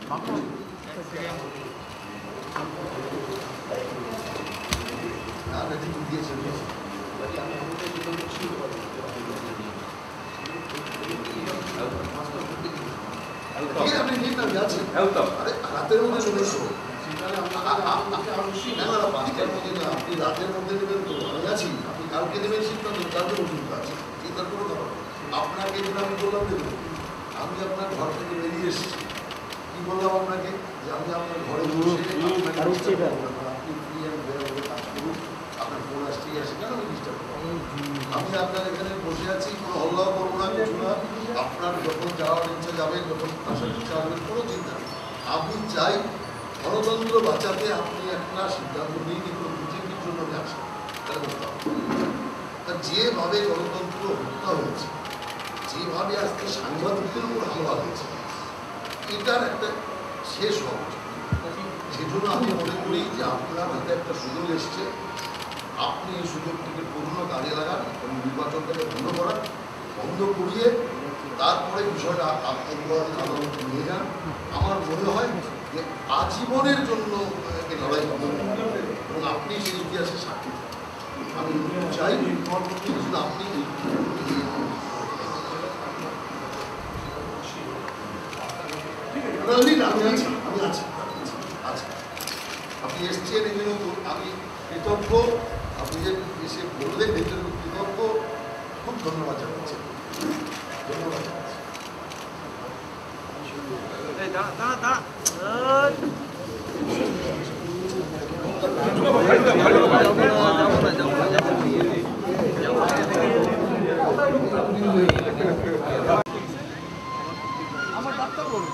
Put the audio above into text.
রাতের মধ্যে চলে এসো, আপনি রাতের মধ্যে নেবেন তো আমি আছি, আপনি কালকে দেবেন সিদ্ধান্ত, কালকে পর্যন্ত আছে, চিন্তার কোনো কারণ আপনাকে যেটা আমি বললাম দেবেন। আমি আপনার ঘর থেকে বেরিয়ে এসেছি, কি বললাম আপনাকে যে আমি আপনার ঘরে বসে আপনি ফ্রি অ্যান্ড বেরোবে কাজ করুন, আপনার ফোন আসতেই আসে কেন আমি ডিস্টার্ব করবো? আমি আপনার এখানে বসে আছি, কোনো হল্লাও করবো না, কিছু না। আপনার যখন যাওয়ার ইচ্ছা যাবেন, যখন আসার ইচ্ছা হবে, কোনো চিন্তা নেই। আমি চাই গণতন্ত্র বাঁচাতে আপনি একটা সিদ্ধান্ত নিয়ে কিন্তু বিজেপির জন্য আসেন, তা যেভাবে গণতন্ত্র হত্যা হয়েছে, যেভাবে আজকে সাংবাদিকদের উপর হামলা হয়েছে, এটার একটা শেষ হওয়া উচিত। সেজন্য আমি মনে করি যে আপনার হাতে একটা সুযোগ এসছে, আপনি এই সুযোগটিকে পূর্ণ কাজে লাগান এবং নির্বাচনটাকে বন্ধ করিয়ে তারপরে বিষয়টা আদালতে নিয়ে যান। আমার মনে হয় যে আজীবনের জন্য লড়াই করবেন এবং আপনি সেই ইতিহাসে সাক্ষী। আমি চাই শুধু আপনি আমি আছি, আপনি এসছেন এই জন্য আমি কৃতজ্ঞ। আপনি যে এসে বললেন এই জন্য কৃতজ্ঞ, খুব ধন্যবাদ জানাচ্ছি, ধন্যবাদ জানাচ্ছি। আমার ডাক্তার বলুন।